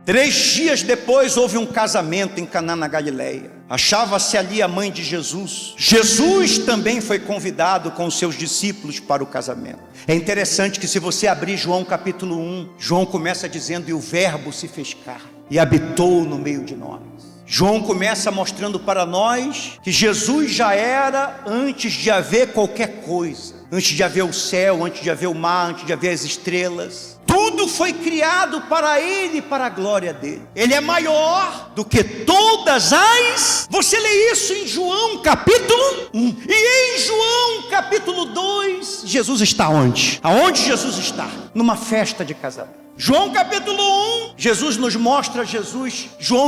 3 dias depois houve um casamento em Caná na Galileia. Achava-se ali a mãe de Jesus. Jesus também foi convidado com os seus discípulos para o casamento. É interessante que, se você abrir João capítulo 1, João começa dizendo: e o verbo se fez carne e habitou no meio de nós. João começa mostrando para nós que Jesus já era antes de haver qualquer coisa, antes de haver o céu, antes de haver o mar, antes de haver as estrelas. Tudo foi criado para Ele e para a glória dEle. Ele é maior do que todas as... Você lê isso em João capítulo 1. E em João capítulo 2, Jesus está onde? Aonde Jesus está? Numa festa de casamento. João capítulo 1, João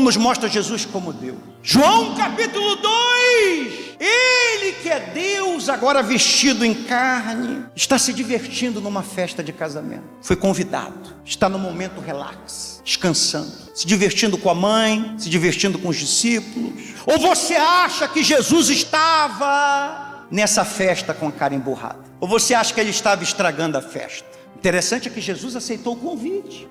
nos mostra Jesus como Deus. João capítulo 2, Ele que é Deus, agora vestido em carne, está se divertindo numa festa de casamento. Foi convidado, está no momento relax, descansando, se divertindo com a mãe, se divertindo com os discípulos. Ou você acha que Jesus estava nessa festa com a cara emburrada? Ou você acha que Ele estava estragando a festa? Interessante é que Jesus aceitou o convite.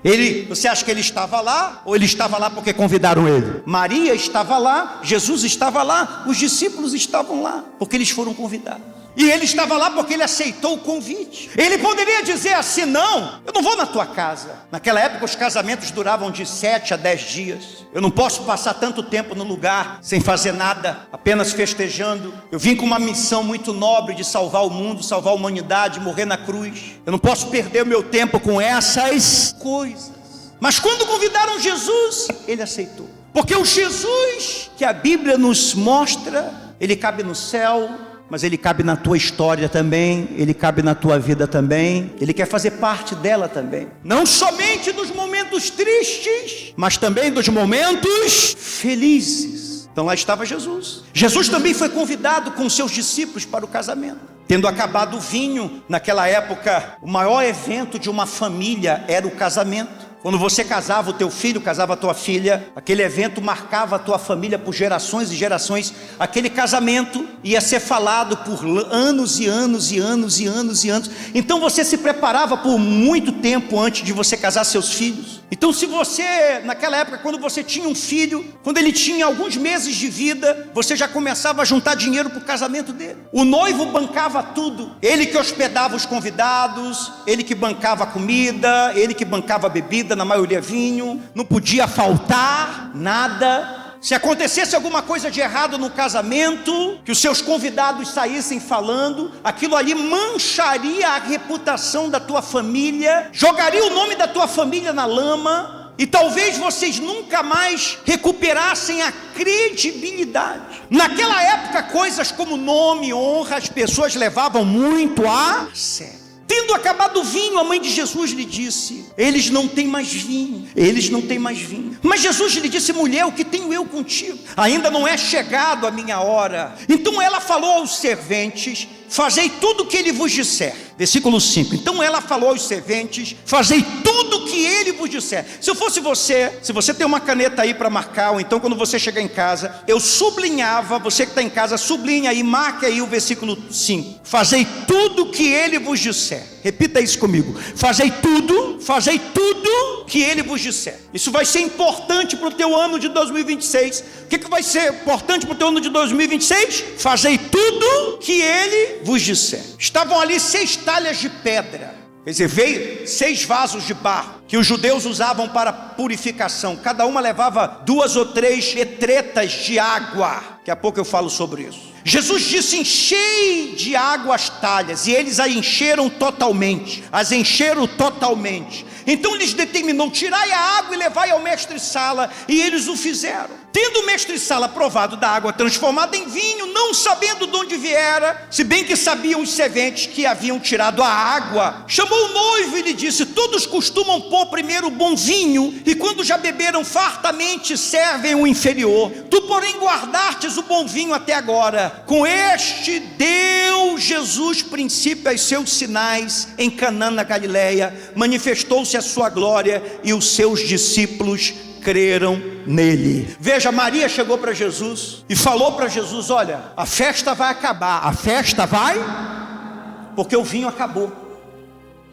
Você acha que Ele estava lá? Ou Ele estava lá porque convidaram Ele? Maria estava lá, Jesus estava lá, os discípulos estavam lá, porque eles foram convidados. E Ele estava lá porque Ele aceitou o convite. Ele poderia dizer assim: não, eu não vou na tua casa. Naquela época os casamentos duravam de 7 a 10 dias. Eu não posso passar tanto tempo no lugar sem fazer nada, apenas festejando. Eu vim com uma missão muito nobre de salvar o mundo, salvar a humanidade, morrer na cruz. Eu não posso perder o meu tempo com essas coisas. Mas quando convidaram Jesus, Ele aceitou. Porque o Jesus que a Bíblia nos mostra, Ele cabe no céu, mas Ele cabe na tua história também, Ele cabe na tua vida também, Ele quer fazer parte dela também. Não somente dos momentos tristes, mas também dos momentos felizes. Então lá estava Jesus. Jesus também foi convidado com seus discípulos para o casamento. Tendo acabado o vinho, naquela época, o maior evento de uma família era o casamento. Quando você casava o teu filho, casava a tua filha, aquele evento marcava a tua família por gerações e gerações. Aquele casamento ia ser falado por anos e anos e anos e anos e anos. Então você se preparava por muito tempo antes de você casar seus filhos. Então, se você, naquela época, quando você tinha um filho, quando ele tinha alguns meses de vida, você já começava a juntar dinheiro para o casamento dele. O noivo bancava tudo. Ele que hospedava os convidados, ele que bancava a comida, ele que bancava a bebida, na maioria vinho, não podia faltar nada. Se acontecesse alguma coisa de errado no casamento, que os seus convidados saíssem falando, aquilo ali mancharia a reputação da tua família, jogaria o nome da tua família na lama, e talvez vocês nunca mais recuperassem a credibilidade. Naquela época, coisas como nome e honra, as pessoas levavam muito a sério. Tendo acabado o vinho, a mãe de Jesus lhe disse: eles não têm mais vinho, eles não têm mais vinho. Mas Jesus lhe disse: mulher, o que tenho eu contigo? Ainda não é chegado a minha hora. Então ela falou aos serventes: fazei tudo o que ele vos disser. Versículo 5. Então ela falou aos serventes: fazei tudo o que ele vos disser. Se eu fosse você, se você tem uma caneta aí para marcar, ou então quando você chegar em casa, eu sublinhava, você que está em casa, sublinha aí, marque aí o versículo 5. Fazei tudo o que ele vos disser. Repita isso comigo: fazei tudo que ele vos disser. Isso vai ser importante para o teu ano de 2026. O que vai ser importante para o teu ano de 2026? Fazei tudo que ele vos disser. Estavam ali 6 talhas de pedra, quer dizer, veio 6 vasos de barro, que os judeus usavam para purificação. Cada uma levava 2 ou 3 etretas de água. Daqui a pouco eu falo sobre isso. Jesus disse: enchei de água as talhas, e eles as encheram totalmente. Então lhes determinou: tirai a água e levai ao mestre-sala, e eles o fizeram. Tendo o mestre-sala provado da água transformada em vinho, não sabendo de onde viera, se bem que sabiam os serventes que haviam tirado a água, chamou o noivo e lhe disse: todos costumam pôr primeiro o bom vinho, e quando já beberam fartamente, servem o inferior. Tu, porém, guardastes o bom vinho até agora. Com este deu Jesus princípio aos seus sinais em Caná na Galileia, manifestou-se a sua glória, e os seus discípulos creram nele. Veja, Maria chegou para Jesus e falou para Jesus: olha, a festa vai acabar. Porque o vinho acabou.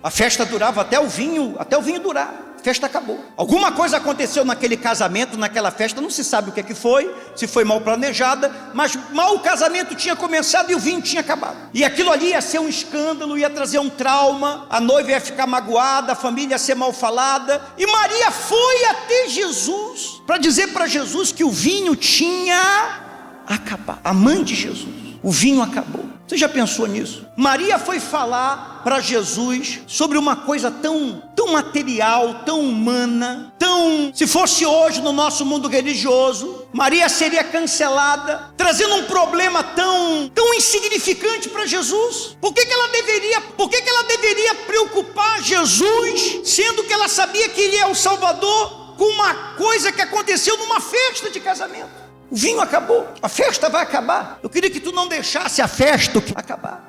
A festa durava até o vinho durar. A festa acabou. Alguma coisa aconteceu naquele casamento, naquela festa, não se sabe o que é que foi, se foi mal planejada, mas mal o casamento tinha começado e o vinho tinha acabado. E aquilo ali ia ser um escândalo, ia trazer um trauma, a noiva ia ficar magoada, a família ia ser mal falada. E Maria foi até Jesus para dizer para Jesus que o vinho tinha acabado. A mãe de Jesus, o vinho acabou. Você já pensou nisso? Maria foi falar para Jesus sobre uma coisa tão material, tão humana, se fosse hoje no nosso mundo religioso, Maria seria cancelada, trazendo um problema tão insignificante para Jesus. Por que ela deveria preocupar Jesus, sendo que ela sabia que ele é o Salvador, com uma coisa que aconteceu numa festa de casamento? O vinho acabou, a festa vai acabar. Eu queria que tu não deixasse a festa acabar.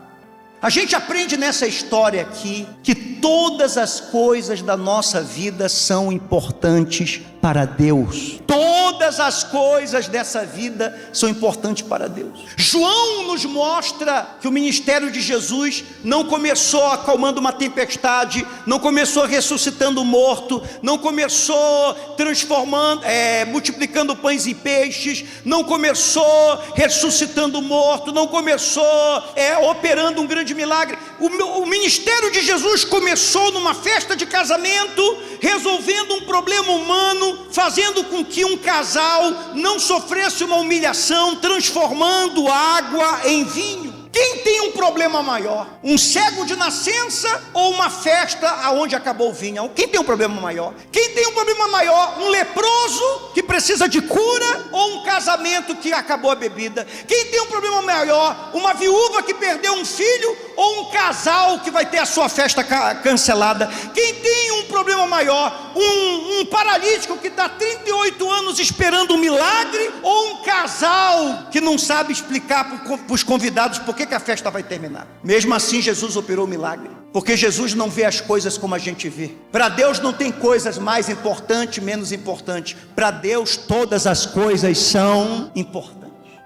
A gente aprende nessa história aqui que todas as coisas da nossa vida são importantes para Deus. Todas as coisas dessa vida são importantes para Deus. João nos mostra que o ministério de Jesus não começou acalmando uma tempestade, não começou ressuscitando o morto, não começou transformando, multiplicando pães e peixes, não começou ressuscitando o morto, não começou operando um grande milagre. O ministério de Jesus começou numa festa de casamento, resolvendo um problema humano, fazendo com que um casal não sofresse uma humilhação, transformando água em vinho. Quem tem um problema maior? Um cego de nascença ou uma festa aonde acabou o vinho? Quem tem um problema maior? Quem tem um problema maior? Um leproso que precisa de cura ou um casamento que acabou a bebida? Quem tem um problema maior? Uma viúva que perdeu um filho ou um casal que vai ter a sua festa cancelada? Quem tem um problema maior? Um paralítico que está 38 anos esperando um milagre ou um casal que não sabe explicar para os convidados por que a festa vai terminar? Mesmo assim, Jesus operou o milagre, porque Jesus não vê as coisas como a gente vê. Para Deus não tem coisas mais importantes, menos importantes. Para Deus todas as coisas são importantes.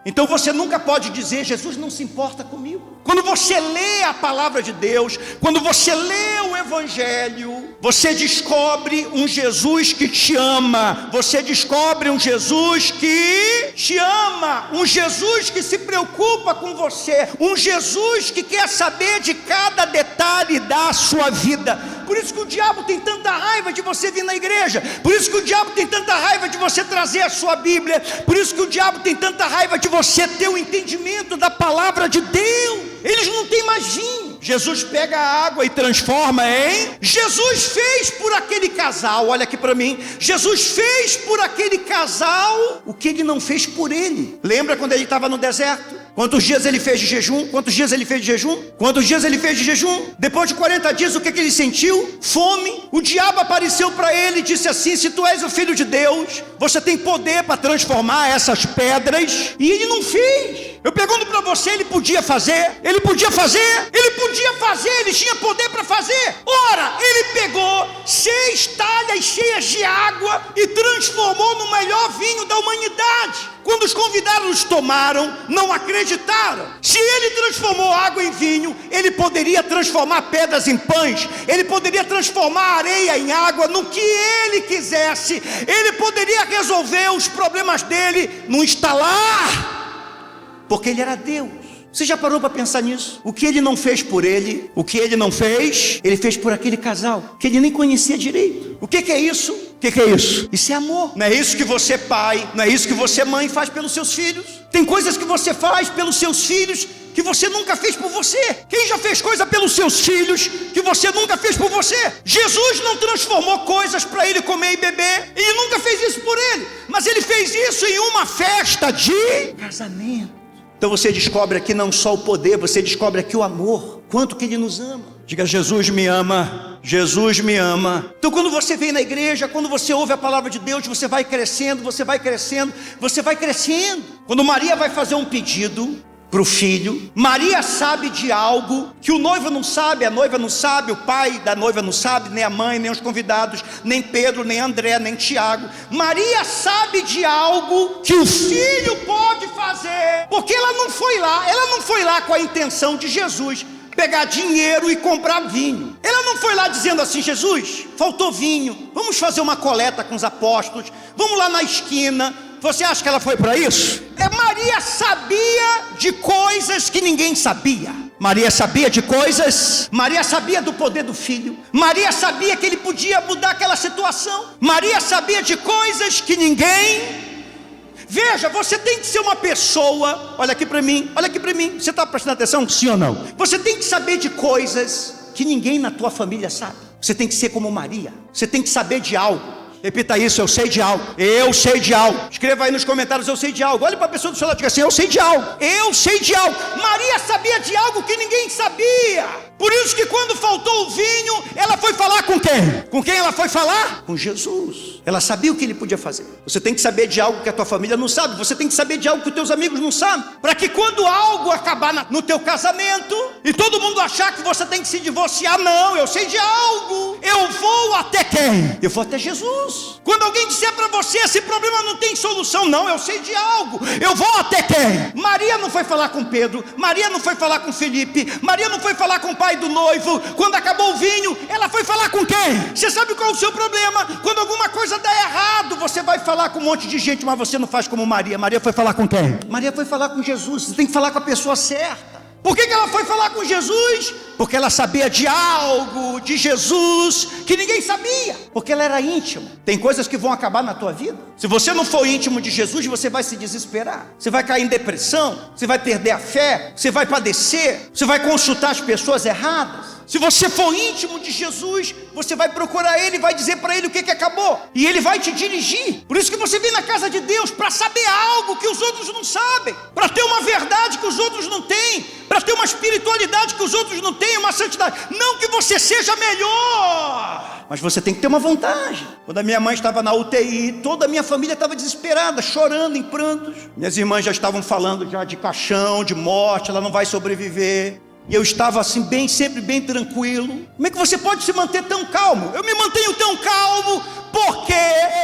Então você nunca pode dizer: Jesus não se importa comigo. Quando você lê a palavra de Deus, quando você lê o Evangelho, você descobre um Jesus que te ama, você descobre um Jesus que te ama, um Jesus que se preocupa com você, um Jesus que quer saber de cada detalhe da sua vida. Por isso que o diabo tem tanta raiva de você vir na igreja, por isso que o diabo tem tanta raiva de você trazer a sua Bíblia, por isso que o diabo tem tanta raiva de você ter o entendimento da palavra de Deus. Eles não têm mais vinho. Jesus pega a água e transforma em... Jesus fez por aquele casal, olha aqui para mim, Jesus fez por aquele casal o que ele não fez por ele. Lembra quando ele estava no deserto? Quantos dias ele fez de jejum? Quantos dias ele fez de jejum? Quantos dias ele fez de jejum? Depois de 40 dias, o que ele sentiu? Fome. O diabo apareceu para ele e disse assim: se tu és o filho de Deus, você tem poder para transformar essas pedras. E ele não fez. Eu pergunto para você, ele podia fazer? Ele podia fazer? Ele podia fazer, ele tinha poder para fazer. Ora, ele pegou 6 talhas cheias de água e transformou no melhor vinho da humanidade. Quando os convidados tomaram, não acreditaram. Se ele transformou água em vinho, ele poderia transformar pedras em pães, ele poderia transformar areia em água, no que ele quisesse. Ele poderia resolver os problemas dele num estalar, porque ele era Deus. Você já parou para pensar nisso? O que ele não fez por ele, o que ele não fez, ele fez por aquele casal que ele nem conhecia direito. O que é isso? O que é isso? Isso é amor. Não é isso que você, pai, não é isso que você, mãe, faz pelos seus filhos? Tem coisas que você faz pelos seus filhos que você nunca fez por você. Quem já fez coisa pelos seus filhos que você nunca fez por você? Jesus não transformou coisas para ele comer e beber, ele nunca fez isso por ele, mas ele fez isso em uma festa de casamento. Então você descobre aqui não só o poder, você descobre aqui o amor, quanto que ele nos ama. Diga: Jesus me ama, Jesus me ama. Então quando você vem na igreja, quando você ouve a palavra de Deus, você vai crescendo, você vai crescendo, você vai crescendo. Quando Maria vai fazer um pedido para o filho, Maria sabe de algo que o noivo não sabe, a noiva não sabe, o pai da noiva não sabe, nem a mãe, nem os convidados, nem Pedro, nem André, nem Tiago. Maria sabe de algo que o filho pode fazer, porque ela não foi lá com a intenção de Jesus pegar dinheiro e comprar vinho. Ela não foi lá dizendo assim: Jesus, faltou vinho, vamos fazer uma coleta com os apóstolos, vamos lá na esquina. Você acha que ela foi para isso? Maria sabia de coisas que ninguém sabia. Maria sabia de coisas. Maria sabia do poder do Filho. Maria sabia que ele podia mudar aquela situação. Maria sabia de coisas que ninguém... Veja, você tem que ser uma pessoa... Olha aqui para mim, você está prestando atenção? Sim ou não? Você tem que saber de coisas que ninguém na tua família sabe. Você tem que ser como Maria. Você tem que saber de algo. Repita isso: eu sei de algo. Eu sei de algo. Escreva aí nos comentários: eu sei de algo. Olha para a pessoa do seu lado e diga assim: eu sei de algo. Eu sei de algo. Maria sabia de algo que ninguém sabia. Por isso que quando faltou o vinho, ela foi falar com quem? Com quem ela foi falar? Com Jesus. Ela sabia o que ele podia fazer. Você tem que saber de algo que a tua família não sabe. Você tem que saber de algo que os teus amigos não sabem. Para que quando algo acabar no teu casamento e todo mundo achar que você tem que se divorciar, não, eu sei de algo. Eu vou até quem? Eu vou até Jesus. Quando alguém disser para você: esse problema não tem solução, não, eu sei de algo. Eu vou até quem? Maria não foi falar com Pedro. Maria não foi falar com Felipe. Maria não foi falar com o pai do noivo. Quando acabou o vinho, ela foi falar com quem? Você sabe qual é o seu problema? Quando alguma coisa dá errado, você vai falar com um monte de gente, mas você não faz como Maria. Maria foi falar com quem? Maria foi falar com Jesus. Você tem que falar com a pessoa certa. Por que ela foi falar com Jesus? Porque ela sabia de algo de Jesus que ninguém sabia. Porque ela era íntima. Tem coisas que vão acabar na tua vida. Se você não for íntimo de Jesus, você vai se desesperar. Você vai cair em depressão. Você vai perder a fé. Você vai padecer. Você vai consultar as pessoas erradas. Se você for íntimo de Jesus, você vai procurar Ele, vai dizer para Ele o que acabou, e Ele vai te dirigir. Por isso que você vem na casa de Deus, para saber algo que os outros não sabem, para ter uma verdade que os outros não têm, para ter uma espiritualidade que os outros não têm, uma santidade. Não que você seja melhor, mas você tem que ter uma vantagem. Quando a minha mãe estava na UTI, toda a minha família estava desesperada, chorando em prantos. Minhas irmãs já estavam falando já de caixão, de morte, ela não vai sobreviver. E eu estava assim sempre bem tranquilo. Como é que você pode se manter tão calmo? Eu me mantenho tão calmo porque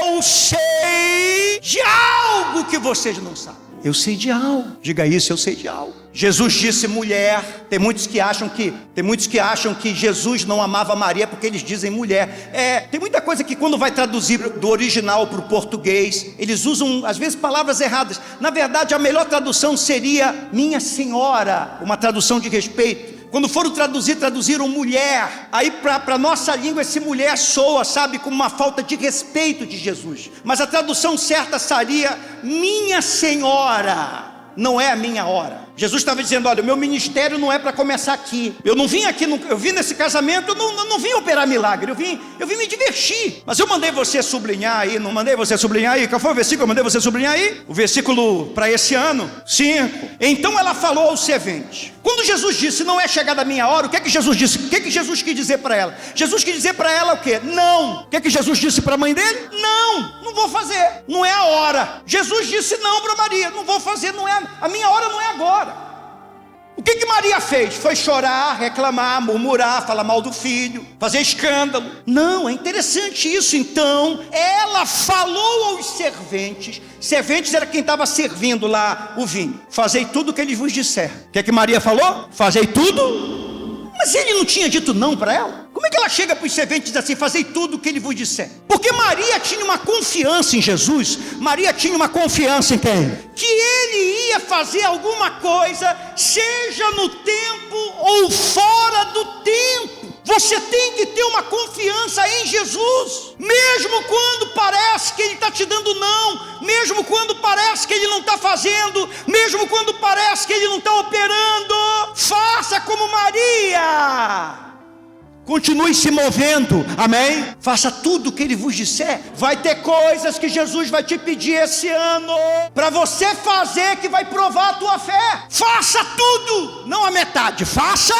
eu sei de algo que vocês não sabem. Eu sei de algo. Diga isso: eu sei de algo. Jesus disse mulher. Tem muitos que acham que Jesus não amava Maria porque eles dizem mulher. Tem muita coisa que quando vai traduzir do original para o português, eles usam às vezes palavras erradas. Na verdade, a melhor tradução seria minha senhora, uma tradução de respeito. Quando foram traduziram mulher. Aí para a nossa língua esse mulher soa, sabe, como uma falta de respeito de Jesus. Mas a tradução certa seria minha senhora. Não é a minha hora. Jesus estava dizendo: olha, o meu ministério não é para começar aqui. Eu não vim aqui, eu vim nesse casamento, eu não vim operar milagre, eu vim me divertir. Mas eu mandei você sublinhar aí, não mandei você sublinhar aí? Qual foi o versículo que eu mandei você sublinhar aí? O versículo para esse ano, 5. Então ela falou ao servente. Quando Jesus disse: não é chegada a minha hora, o que é que Jesus disse? O que é que Jesus quis dizer para ela? Jesus quis dizer para ela o quê? Não. O que é que Jesus disse para a mãe dele? Não vou fazer, não é a hora. Jesus disse não para Maria: não vou fazer, a minha hora não é agora. O que Maria fez? Foi chorar, reclamar, murmurar, falar mal do filho, fazer escândalo. Não, é interessante isso. Então ela falou aos serventes. Serventes era quem estava servindo lá o vinho. Fazei tudo o que ele vos disser. O que Maria falou? Fazei tudo. Mas ele não tinha dito não para ela? Como é que ela chega para os serventes e diz assim: fazei tudo o que ele vos disser? Porque Maria tinha uma confiança em Jesus. Maria tinha uma confiança em quem? Que ele ia fazer alguma coisa, seja no tempo ou fora do tempo. Você tem que ter uma confiança em Jesus, mesmo quando parece que Ele está te dando não, mesmo quando parece que Ele não está fazendo, mesmo quando parece que Ele não está operando. Faça como Maria. Continue se movendo, amém? Faça tudo o que Ele vos disser. Vai ter coisas que Jesus vai te pedir esse ano para você fazer, que vai provar a tua fé. Faça tudo, não a metade. Faça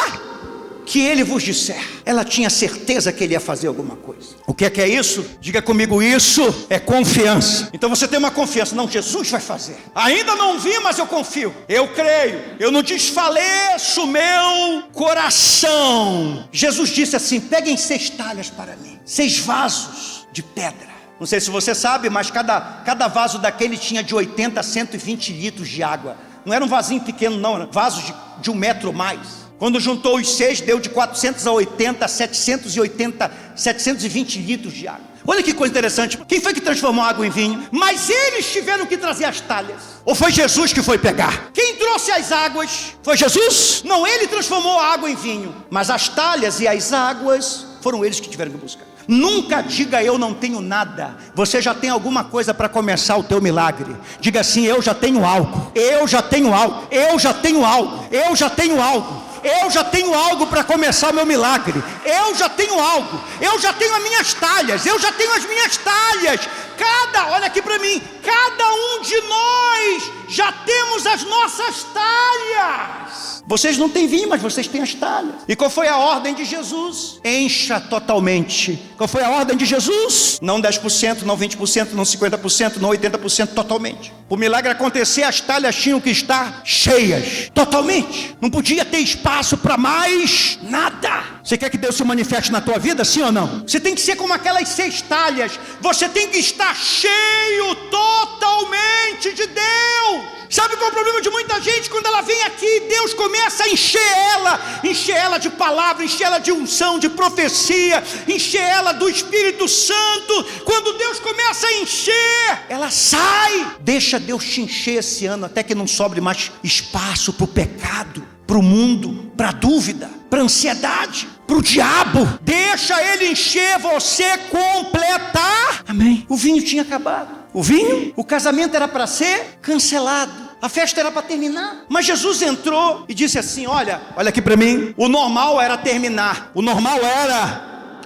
que Ele vos disser. Ela tinha certeza que Ele ia fazer alguma coisa. O que é isso? Diga comigo: isso é confiança. Então você tem uma confiança: não, Jesus vai fazer. Ainda não vi, mas eu confio, eu creio, eu não desfaleço meu coração. Jesus disse assim: peguem 6 talhas para mim, 6 vasos de pedra. Não sei se você sabe, mas cada vaso daquele tinha de 80 a 120 litros de água. Não era um vasinho pequeno não, era vasos de 1 metro ou mais. Quando juntou os 6, deu de 480 a 780, 720 litros de água. Olha que coisa interessante. Quem foi que transformou a água em vinho? Mas eles tiveram que trazer as talhas. Ou foi Jesus que foi pegar? Quem trouxe as águas? Foi Jesus? Não, ele transformou a água em vinho. Mas as talhas e as águas foram eles que tiveram que buscar. Nunca diga eu não tenho nada. Você já tem alguma coisa para começar o teu milagre. Diga assim: eu já tenho algo. Eu já tenho algo. Eu já tenho algo. Eu já tenho algo. Eu já tenho algo para começar o meu milagre. Eu já tenho algo. Eu já tenho as minhas talhas. Eu já tenho as minhas talhas. Olha aqui para mim, cada um de nós já temos as nossas talhas. Vocês não têm vinho, mas vocês têm as talhas. E qual foi a ordem de Jesus? Encha totalmente. Qual foi a ordem de Jesus? Não 10%, não 20%, não 50%, não 80%, totalmente. O milagre acontecer, as talhas tinham que estar cheias, totalmente. Não podia ter espaço para mais nada. Você quer que Deus se manifeste na tua vida, sim ou não? Você tem que ser como aquelas 6 talhas. Você tem que estar cheio totalmente de Deus. Sabe qual é o problema de muita gente? Quando ela vem aqui, Deus começa a encher ela de palavra, encher ela de unção, de profecia, encher ela do Espírito Santo. Quando Deus começa a encher, ela sai. Deixa Deus te encher esse ano, até que não sobre mais espaço para o pecado, para o mundo, para a dúvida, para a ansiedade, para o diabo. Deixa ele encher você, completar. Amém. O vinho tinha acabado. O casamento era para ser cancelado. A festa era para terminar. Mas Jesus entrou e disse assim: olha aqui para mim. O normal era terminar.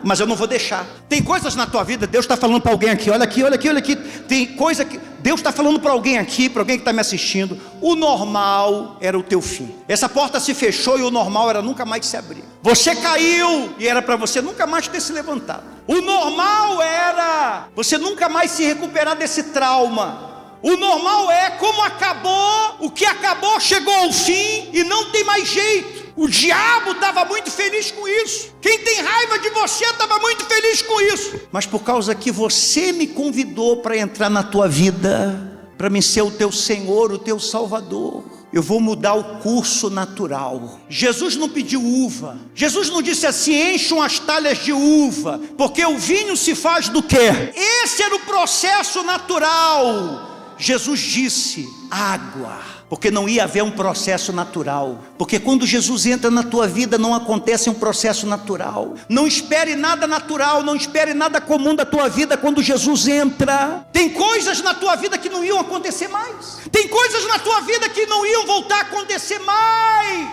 Mas eu não vou deixar. Tem coisas na tua vida, Deus está falando para alguém aqui. Olha aqui. Tem coisa que Deus está falando para alguém aqui, para alguém que está me assistindo. O normal era o teu fim. Essa porta se fechou e o normal era nunca mais se abrir. Você caiu e era para você nunca mais ter se levantado. O normal era você nunca mais se recuperar desse trauma. O normal é como acabou, o que acabou chegou ao fim e não tem mais jeito. O diabo estava muito feliz com isso. Quem tem raiva de você estava muito feliz com isso. Mas por causa que você me convidou para entrar na tua vida, para me ser o teu Senhor, o teu Salvador, eu vou mudar o curso natural. Jesus não pediu uva. Jesus não disse assim: encham as talhas de uva, porque o vinho se faz do quê? Esse era o processo natural. Jesus disse água, porque não ia haver um processo natural. Porque quando Jesus entra na tua vida, não acontece um processo natural. Não espere nada natural, não espere nada comum da tua vida quando Jesus entra. Tem coisas na tua vida que não iam acontecer mais. Tem coisas na tua vida que não iam voltar a acontecer mais.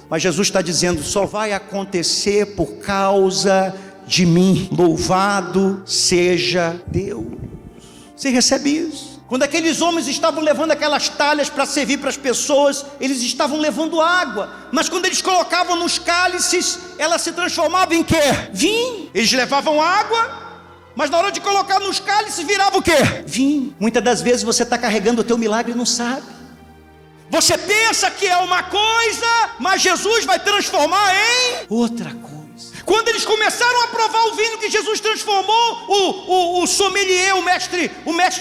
Mas Jesus está dizendo: só vai acontecer por causa de mim. Louvado seja Deus. Você recebe isso? Quando aqueles homens estavam levando aquelas talhas para servir para as pessoas, eles estavam levando água. Mas quando eles colocavam nos cálices, ela se transformava em quê? Vinho. Eles levavam água, mas na hora de colocar nos cálices virava o quê? Vinho. Muitas das vezes você está carregando o teu milagre e não sabe. Você pensa que é uma coisa, mas Jesus vai transformar em outra coisa. Quando eles começaram a provar o vinho que Jesus transformou, o sommelier, o mestre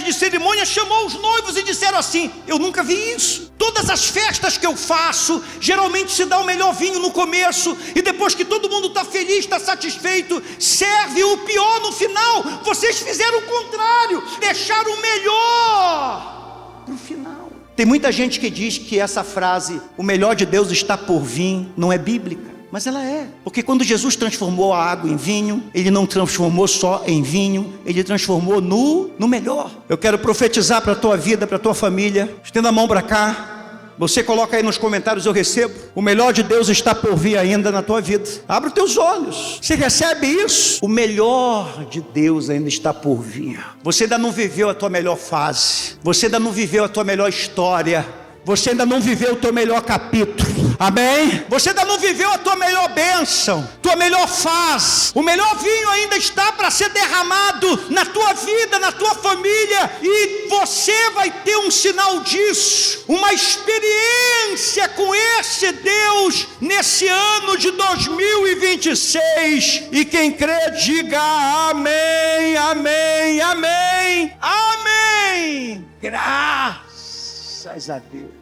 de cerimônia, chamou os noivos e disseram assim: eu nunca vi isso. Todas as festas que eu faço, geralmente se dá o melhor vinho no começo, e depois que todo mundo está feliz, está satisfeito, serve o pior no final. Vocês fizeram o contrário, deixaram o melhor para o final. Tem muita gente que diz que essa frase, o melhor de Deus está por vir, não é bíblica. Mas ela é, porque quando Jesus transformou a água em vinho, Ele não transformou só em vinho, Ele transformou no melhor. Eu quero profetizar para a tua vida, para a tua família. Estenda a mão para cá. Você coloca aí nos comentários: eu recebo. O melhor de Deus está por vir ainda na tua vida. Abre os teus olhos. Você recebe isso? O melhor de Deus ainda está por vir. Você ainda não viveu a tua melhor fase. Você ainda não viveu a tua melhor história. Você ainda não viveu o teu melhor capítulo. Amém? Você ainda não viveu a tua melhor bênção, tua melhor fase. O melhor vinho ainda está para ser derramado na tua vida, na tua família. E você vai ter um sinal disso, uma experiência com esse Deus nesse ano de 2026. E quem crê, diga amém, amém, amém, amém. Graças a Deus.